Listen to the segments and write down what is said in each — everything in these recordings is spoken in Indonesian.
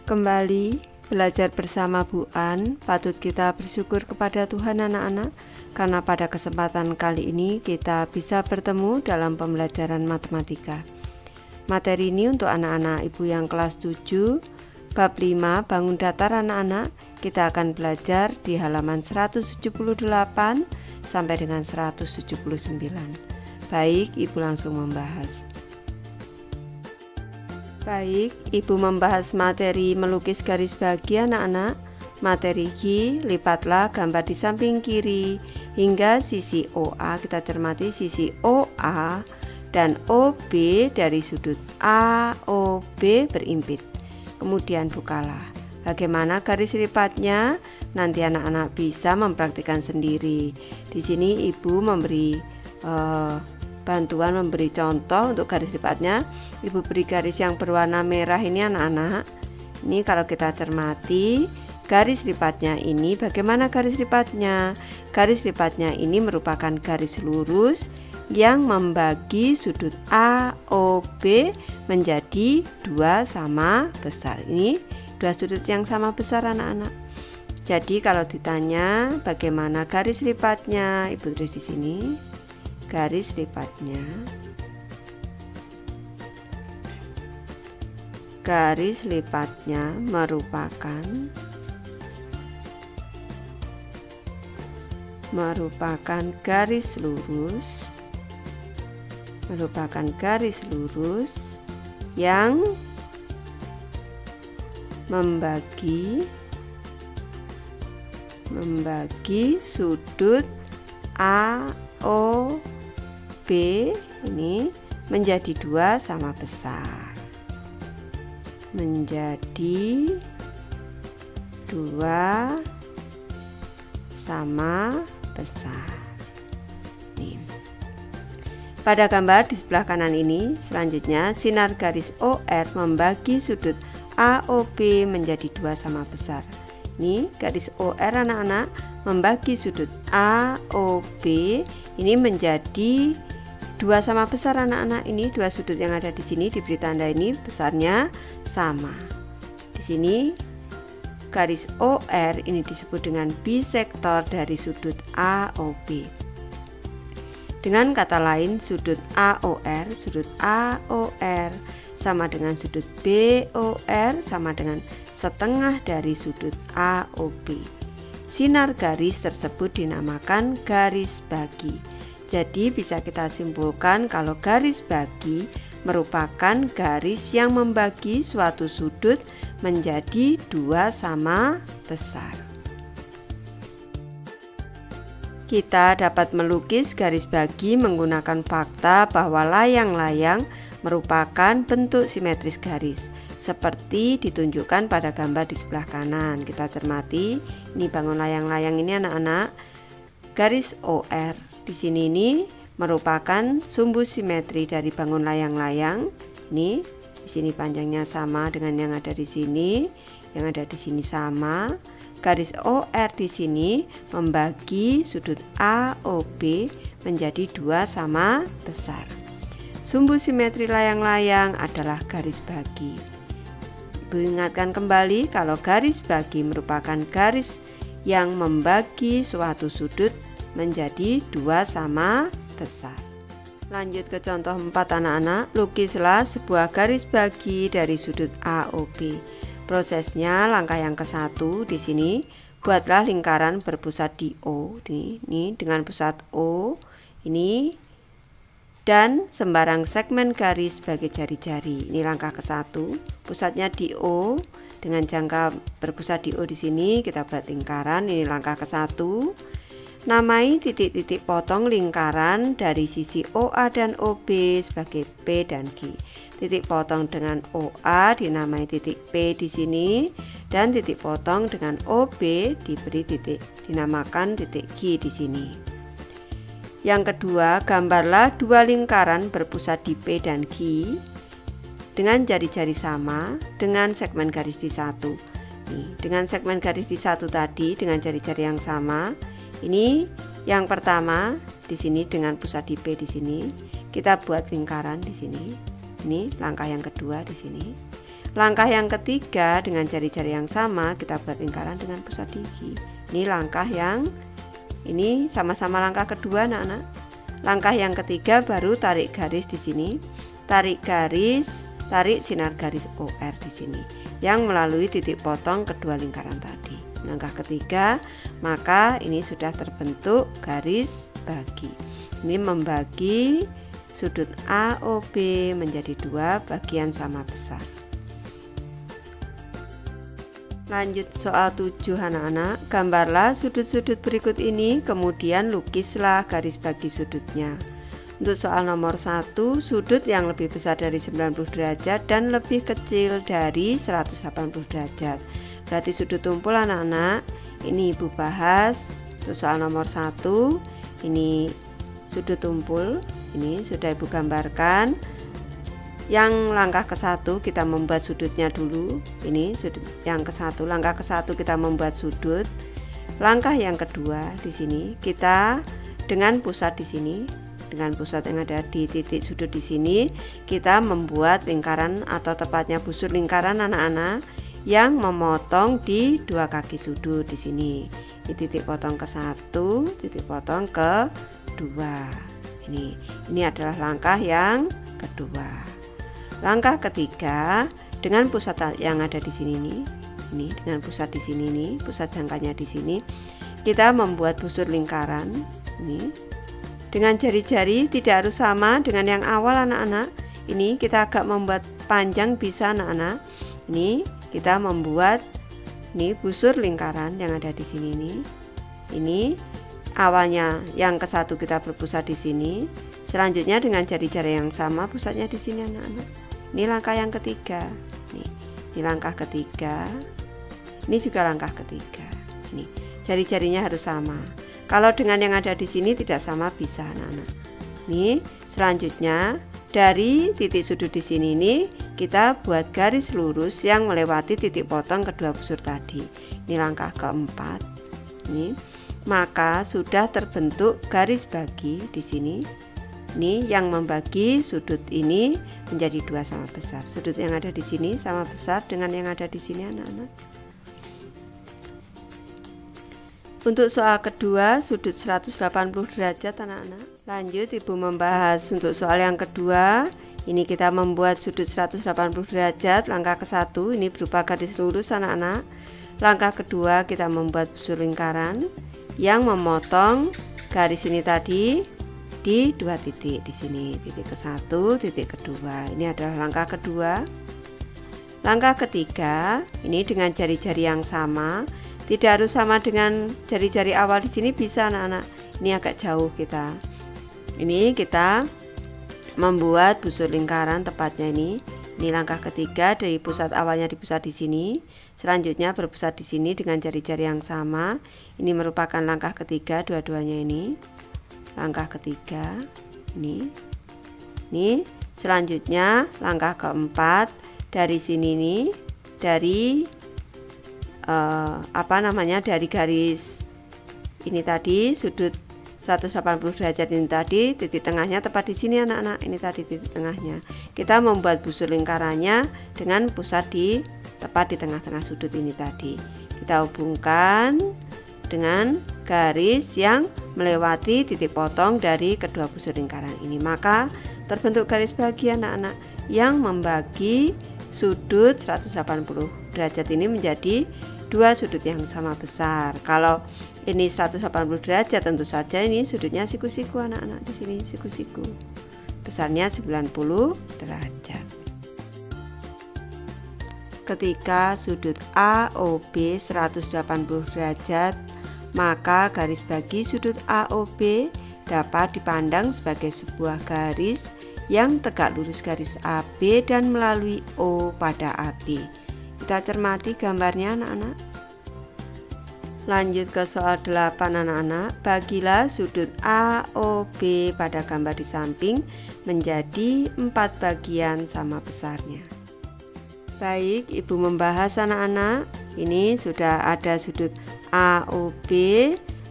Kembali belajar bersama Bu An. Patut kita bersyukur kepada Tuhan anak-anak, karena pada kesempatan kali ini kita bisa bertemu dalam pembelajaran matematika. Materi ini untuk anak-anak ibu yang kelas 7, bab 5 bangun datar anak-anak. Kita akan belajar di halaman 178 sampai dengan 179. Baik, ibu langsung membahas. Baik, ibu membahas materi melukis garis bagi anak-anak. Materi Q, lipatlah gambar di samping kiri hingga sisi OA. Kita cermati sisi OA dan OB dari sudut AOB berimpit. Kemudian bukalah. Bagaimana garis lipatnya? Nanti anak-anak bisa mempraktikkan sendiri. Di sini ibu memberi bantuan, memberi contoh untuk garis lipatnya. Ibu beri garis yang berwarna merah ini anak-anak. Ini kalau kita cermati garis lipatnya ini, bagaimana garis lipatnya? Garis lipatnya ini merupakan garis lurus yang membagi sudut AOB menjadi dua sama besar. Ini dua sudut yang sama besar anak-anak. Jadi kalau ditanya bagaimana garis lipatnya, ibu tulis di sini. Garis lipatnya merupakan garis lurus yang membagi sudut AOB ini menjadi dua sama besar. Menjadi dua sama besar. Nih. Pada gambar di sebelah kanan ini, selanjutnya sinar garis OR membagi sudut AOB menjadi dua sama besar. Ini garis OR anak-anak membagi sudut AOB ini menjadi dua sama besar anak-anak. Ini dua sudut yang ada di sini diberi tanda ini besarnya sama. Di sini garis OR ini disebut dengan bisektor dari sudut AOB. Dengan kata lain, sudut AOR sama dengan sudut BOR sama dengan setengah dari sudut AOB. Sinar garis tersebut dinamakan garis bagi. Jadi bisa kita simpulkan kalau garis bagi merupakan garis yang membagi suatu sudut menjadi dua sama besar. Kita dapat melukis garis bagi menggunakan fakta bahwa layang-layang merupakan bentuk simetris garis, seperti ditunjukkan pada gambar di sebelah kanan. Kita cermati, ini bangun layang-layang ini anak-anak. Garis OR di sini ini merupakan sumbu simetri dari bangun layang-layang. Ini di sini panjangnya sama dengan yang ada di sini, yang ada di sini sama. Garis OR di sini membagi sudut AOB menjadi dua sama besar. Sumbu simetri layang-layang adalah garis bagi. Ibu ingatkan kembali kalau garis bagi merupakan garis yang membagi suatu sudut menjadi dua sama besar. Lanjut ke contoh 4 anak-anak. Lukislah sebuah garis bagi dari sudut AOB. Prosesnya langkah yang ke-1 di sini, buatlah lingkaran berpusat di O. Ini dengan pusat O ini dan sembarang segmen garis sebagai jari-jari. Ini langkah ke-1. Pusatnya di O dengan jangka berpusat di O di sini kita buat lingkaran. Ini langkah ke-1. Namai titik-titik potong lingkaran dari sisi OA dan OB sebagai P dan Q. Titik potong dengan OA dinamai titik P di sini dan titik potong dengan OB diberi titik dinamakan titik Q di sini. Yang kedua, gambarlah dua lingkaran berpusat di P dan Q dengan jari-jari sama dengan segmen garis di satu. Nih, dengan segmen garis di satu tadi dengan jari-jari yang sama. Ini yang pertama di sini dengan pusat di P di sini. Kita buat lingkaran di sini. Ini langkah yang kedua di sini. Langkah yang ketiga, dengan jari-jari yang sama kita buat lingkaran dengan pusat di. Ini langkah yang ini sama-sama langkah kedua anak-anak. Langkah yang ketiga baru tarik garis di sini. Tarik garis, tarik sinar garis OR di sini yang melalui titik potong kedua lingkaran tadi. Langkah ketiga, maka ini sudah terbentuk garis bagi. Ini membagi sudut AOB menjadi dua bagian sama besar. Lanjut soal 7 anak-anak. Gambarlah sudut-sudut berikut ini, kemudian lukislah garis bagi sudutnya. Untuk soal nomor 1, sudut yang lebih besar dari 90 derajat dan lebih kecil dari 180 derajat. Berarti sudut tumpul anak-anak. Ini Ibu bahas. Untuk soal nomor 1, ini sudut tumpul. Ini sudah Ibu gambarkan. Yang langkah ke-1 kita membuat sudutnya dulu. Ini sudut yang ke-1, langkah ke-1 kita membuat sudut. Langkah yang kedua di sini kita dengan pusat di sini, dengan pusat yang ada di titik sudut di sini, kita membuat lingkaran atau tepatnya busur lingkaran anak-anak yang memotong di dua kaki sudut di sini. Di titik potong ke-1, titik potong ke-2. Ini adalah langkah yang kedua. Langkah ketiga, dengan pusat yang ada di sini ini dengan pusat di sini nih, pusat jangkanya di sini, kita membuat busur lingkaran. Ini dengan jari-jari tidak harus sama dengan yang awal anak-anak. Ini kita agak membuat panjang bisa anak-anak. Ini kita membuat busur lingkaran yang ada di sini nih. Ini awalnya yang ke-1 kita berpusat di sini. Selanjutnya dengan jari-jari yang sama pusatnya di sini anak-anak. Ini langkah yang ketiga. Ini langkah ketiga. Ini juga langkah ketiga. Ini jari-jarinya harus sama. Kalau dengan yang ada di sini tidak sama bisa anak-anak. Ini selanjutnya dari titik sudut di sini ini kita buat garis lurus yang melewati titik potong kedua busur tadi. Ini langkah keempat. Ini maka sudah terbentuk garis bagi di sini. Ini yang membagi sudut ini menjadi dua sama besar. Sudut yang ada di sini sama besar dengan yang ada di sini anak-anak. Untuk soal kedua, sudut 180 derajat anak-anak. Lanjut Ibu membahas untuk soal yang kedua. Ini kita membuat sudut 180 derajat. Langkah ke-1 ini berupa garis lurus anak-anak. Langkah kedua kita membuat busur lingkaran yang memotong garis ini tadi di dua titik di sini, titik ke-1, titik kedua. Ini adalah langkah kedua. Langkah ketiga, ini dengan jari-jari yang sama, tidak harus sama dengan jari-jari awal di sini bisa anak-anak. Ini agak jauh kita. Ini kita membuat busur lingkaran tepatnya ini. Ini langkah ketiga dari pusat awalnya dipusat di sini. Selanjutnya berpusat di sini dengan jari-jari yang sama. Ini merupakan langkah ketiga dua-duanya ini. Langkah ketiga ini selanjutnya langkah keempat dari sini nih, dari dari garis ini tadi sudut 180 derajat ini tadi, titik tengahnya tepat di sini anak-anak. Ini tadi titik tengahnya. Kita membuat busur lingkarannya dengan pusat tepat di tengah-tengah sudut ini tadi. Kita hubungkan dengan garis yang melewati titik potong dari kedua busur lingkaran ini, maka terbentuk garis bagi anak-anak yang membagi sudut 180 derajat ini menjadi dua sudut yang sama besar. Kalau ini 180 derajat tentu saja ini sudutnya siku-siku anak-anak, di sini siku-siku. Besarnya 90 derajat. Ketika sudut AOB 180 derajat, maka garis bagi sudut AOB dapat dipandang sebagai sebuah garis yang tegak lurus garis AB dan melalui O pada AB. Kita cermati gambarnya anak-anak. Lanjut ke soal 8 anak-anak. Bagilah sudut AOB pada gambar di samping menjadi 4 bagian sama besarnya. Baik, Ibu membahas anak-anak. Ini sudah ada sudut AOB.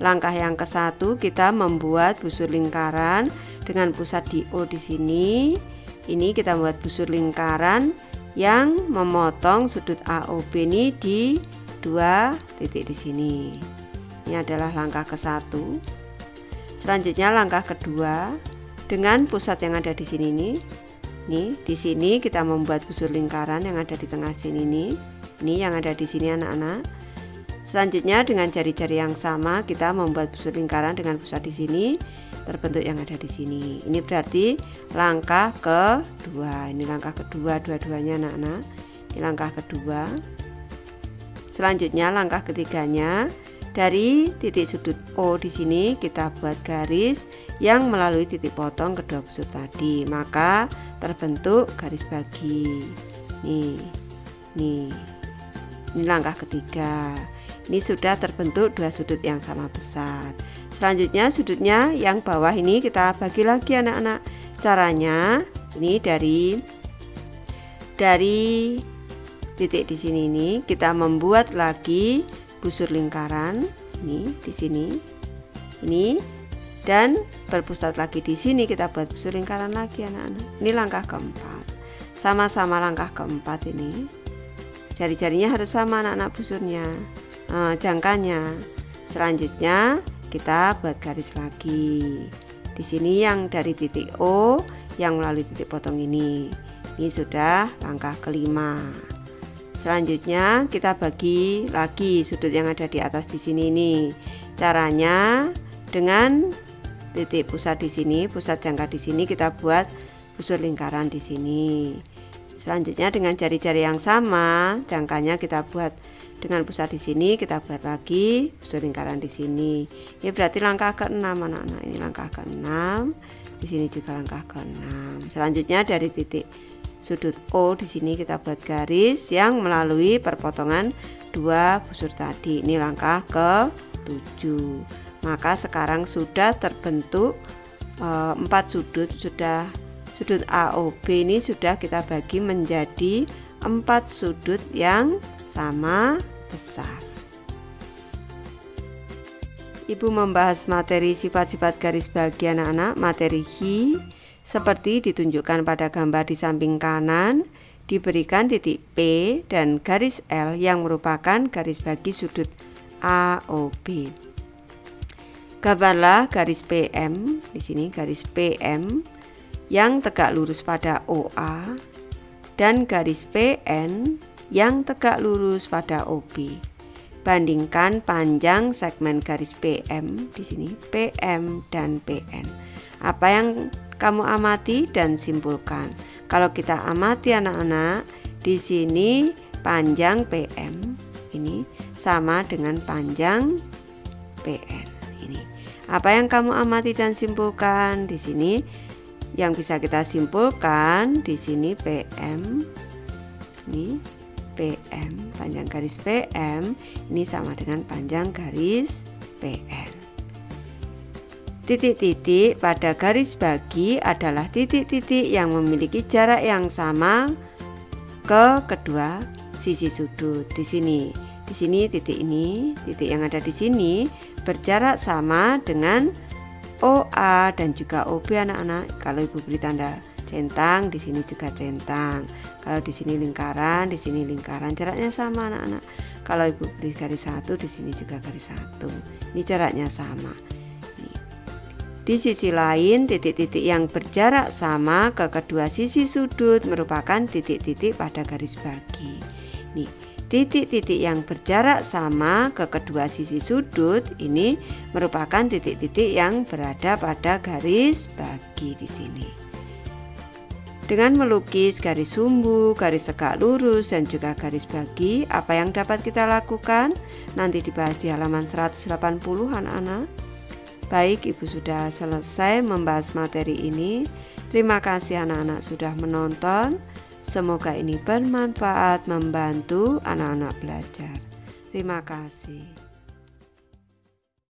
Langkah yang ke-1 kita membuat busur lingkaran dengan pusat di O di sini. Ini kita membuat busur lingkaran yang memotong sudut AOB ini di 2 titik di sini. Ini adalah langkah ke-1. Selanjutnya langkah kedua, dengan pusat yang ada di sini nih, di sini kita membuat busur lingkaran yang ada di tengah sini nih. Ini yang ada di sini anak-anak. Selanjutnya dengan jari-jari yang sama kita membuat busur lingkaran dengan pusat di sini, terbentuk yang ada di sini. Ini berarti langkah kedua. Ini langkah kedua dua-duanya anak-anak. Ini langkah kedua. Selanjutnya langkah ketiganya, dari titik sudut O di sini kita buat garis yang melalui titik potong kedua busur tadi, maka terbentuk garis bagi. Nih. Ini langkah ketiga. Ini sudah terbentuk dua sudut yang sama besar. Selanjutnya sudutnya yang bawah ini kita bagi lagi anak-anak. Caranya ini dari titik di sini ini kita membuat lagi busur lingkaran ini di sini. Ini dan berpusat lagi di sini kita buat busur lingkaran lagi anak-anak. Ini langkah keempat. Sama-sama langkah keempat ini. Jari-jarinya harus sama anak-anak busurnya. Jangkanya. Selanjutnya kita buat garis lagi. Di sini yang dari titik O yang melalui titik potong ini. Ini sudah langkah kelima. Selanjutnya kita bagi lagi sudut yang ada di atas di sini nih. Caranya dengan titik pusat di sini, pusat jangka di sini kita buat busur lingkaran di sini. Selanjutnya dengan jari-jari yang sama, jangkanya kita buat dengan pusat di sini, kita buat lagi busur lingkaran di sini. Ini berarti langkah ke-6 anak-anak. Ini langkah ke-6. Di sini juga langkah ke-6. Selanjutnya dari titik sudut O di sini kita buat garis yang melalui perpotongan dua busur tadi. Ini langkah ke-7. Maka sekarang sudah terbentuk 4 sudut. Sudut AOB ini sudah kita bagi menjadi 4 sudut yang sama besar. Ibu membahas materi sifat-sifat garis bagi anak-anak. Materi Hi seperti ditunjukkan pada gambar di samping kanan, diberikan titik P dan garis L yang merupakan garis bagi sudut AOB. Gambarlah garis PM di sini, garis PM yang tegak lurus pada OA dan garis PN yang tegak lurus pada OB. Bandingkan panjang segmen garis PM di sini, PM dan PN. Apa yang kamu amati dan simpulkan? Kalau kita amati anak-anak, di sini panjang PM ini sama dengan panjang PN ini. Apa yang kamu amati dan simpulkan? Di sini yang bisa kita simpulkan di sini PM ini PM, panjang garis PM ini sama dengan panjang garis PN. Titik-titik pada garis bagi adalah titik-titik yang memiliki jarak yang sama ke kedua sisi sudut. Di sini titik ini, titik yang ada di sini berjarak sama dengan OA dan juga OB anak-anak. Kalau ibu beri tanda centang, di sini juga centang. Kalau di sini lingkaran, di sini lingkaran, jaraknya sama anak-anak. Kalau ibu beri garis 1, di sini juga garis 1. Ini jaraknya sama. Di sisi lain, titik-titik yang berjarak sama ke kedua sisi sudut merupakan titik-titik pada garis bagi. Nih, titik-titik yang berjarak sama ke kedua sisi sudut ini merupakan titik-titik yang berada pada garis bagi di sini. Dengan melukis garis sumbu, garis tegak lurus, dan juga garis bagi, apa yang dapat kita lakukan? Nanti dibahas di halaman 180 anak-anak. Baik, ibu sudah selesai membahas materi ini. Terima kasih anak-anak sudah menonton. Semoga ini bermanfaat membantu anak-anak belajar. Terima kasih.